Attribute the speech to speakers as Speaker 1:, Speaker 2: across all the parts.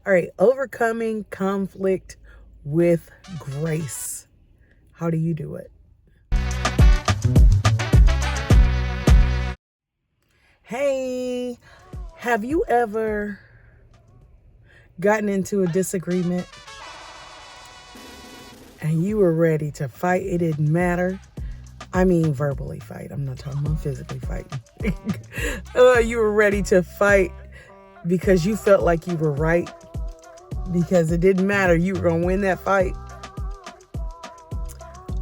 Speaker 1: All right, overcoming conflict with grace. How do you do it? Hey, have you ever gotten into a disagreement and you were ready to fight? It didn't matter. I mean, verbally fight. I'm not talking about physically fighting. You were ready to fight because you felt like you were right, because it didn't matter. You were going to win that fight.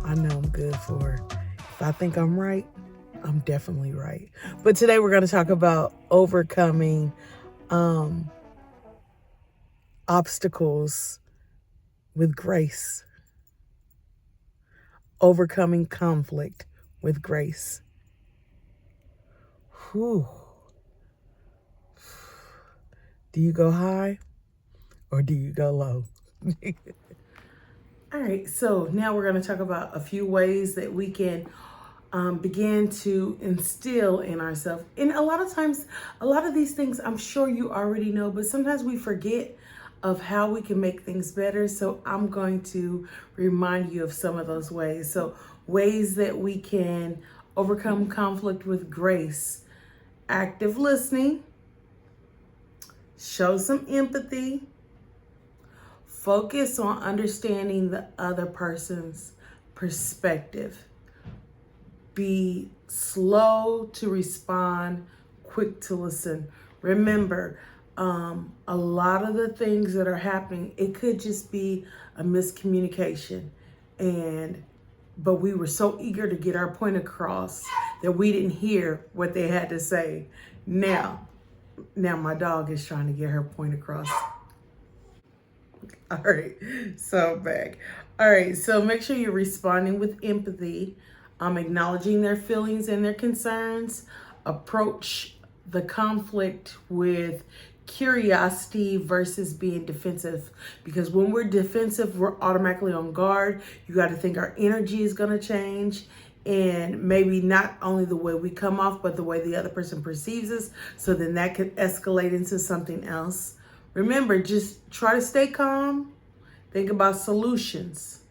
Speaker 1: I know I'm good for, if I think I'm right, I'm definitely right. But today we're going to talk about overcoming obstacles with grace, overcoming conflict with grace. Whew. Do you go high or do you go low? All right, so now we're going to talk about a few ways that we can begin to instill in ourselves. And a lot of times, a lot of these things I'm sure you already know, but sometimes we forget of how we can make things better. So I'm going to remind you of some of those ways. So ways that we can overcome conflict with grace: active listening, show some empathy, focus on understanding the other person's perspective, be slow to respond, quick to listen. Remember, a lot of the things that are happening, it could just be a miscommunication, but we were so eager to get our point across that we didn't hear what they had to say. Now my dog is trying to get her point across. All right, so I'm back. All right, so make sure you're responding with empathy, acknowledging their feelings and their concerns. Approach the conflict with curiosity versus being defensive, because when we're defensive, we're automatically on guard. You got to think our energy is going to change, and maybe not only the way we come off, but the way the other person perceives us. So then that could escalate into something else. Remember, just try to stay calm. Think about solutions.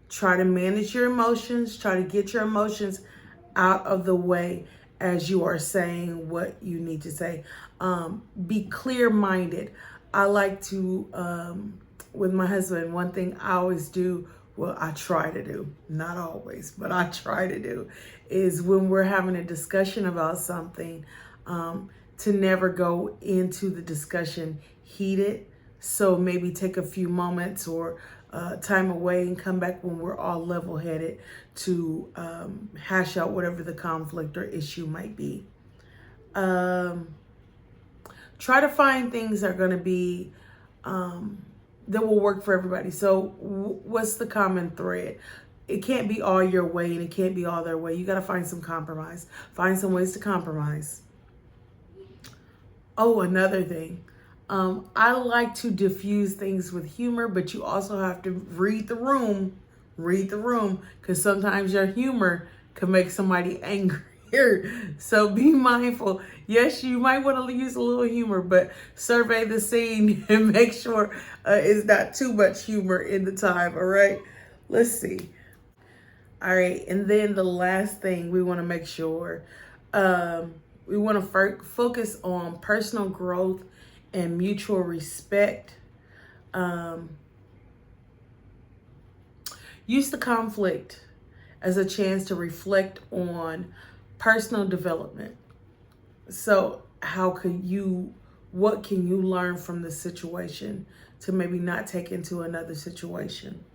Speaker 1: Try to manage your emotions. Try to get your emotions out of the way as you are saying what you need to say. Be clear-minded. I like to, with my husband, one thing I always do, well, I try to do, not always, but I try to do, is when we're having a discussion about something, to never go into the discussion heated. So maybe take a few moments or time away and come back when we're all level-headed to hash out whatever the conflict or issue might be. Try to find things that are going to be that will work for everybody. So what's the common thread? It can't be all your way and it can't be all their way. You got to find some compromise. Find some ways to compromise. Oh, another thing. I like to diffuse things with humor, but you also have to read the room. Read the room, because sometimes your humor can make somebody angrier. So be mindful. Yes, you might want to use a little humor, but survey the scene and make sure it's not too much humor in the time. All right, let's see. All right, and then the last thing we want to make sure, we want to focus on personal growth and mutual respect. Use the conflict as a chance to reflect on personal development. So what can you learn from this situation to maybe not take into another situation?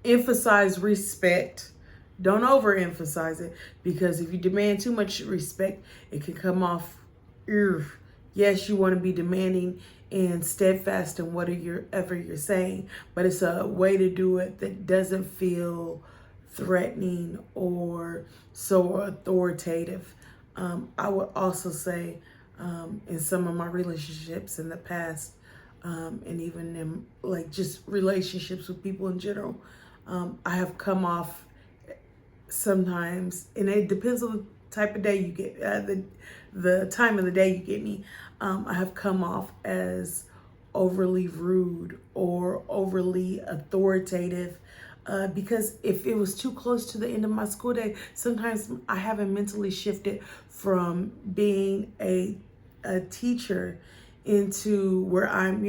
Speaker 1: Emphasize respect. Don't overemphasize it, because if you demand too much respect, it can come off. Yes, you want to be demanding and steadfast in whatever you're saying, but it's a way to do it that doesn't feel threatening or so authoritative. I would also say, in some of my relationships in the past, and even in like just relationships with people in general, I have come off sometimes, and it depends on the type of day you get, the time of the day you get me. I have come off as overly rude or overly authoritative. Because if it was too close to the end of my school day, sometimes I haven't mentally shifted from being a teacher into where I'm,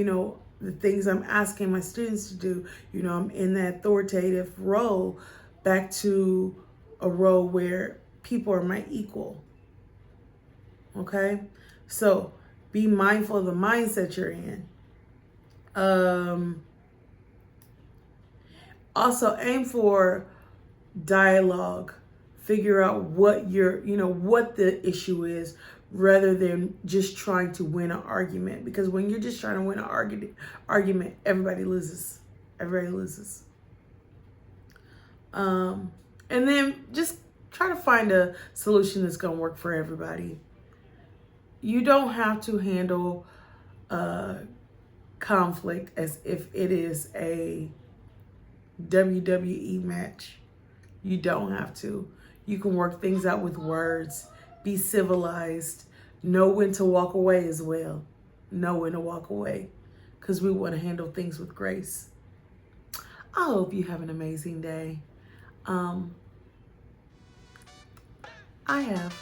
Speaker 1: the things I'm asking my students to do, I'm in that authoritative role back to a role where people are my equal. Okay? So be mindful of the mindset you're in. Also aim for dialogue. Figure out what what the issue is rather than just trying to win an argument. Because when you're just trying to win an argument, everybody loses. Everybody loses. And then just try to find a solution that's going to work for everybody. You don't have to handle conflict as if it is a WWE match. You don't have to. You can work things out with words, be civilized, know when to walk away as well. Know when to walk away because we want to handle things with grace. I hope you have an amazing day. I have.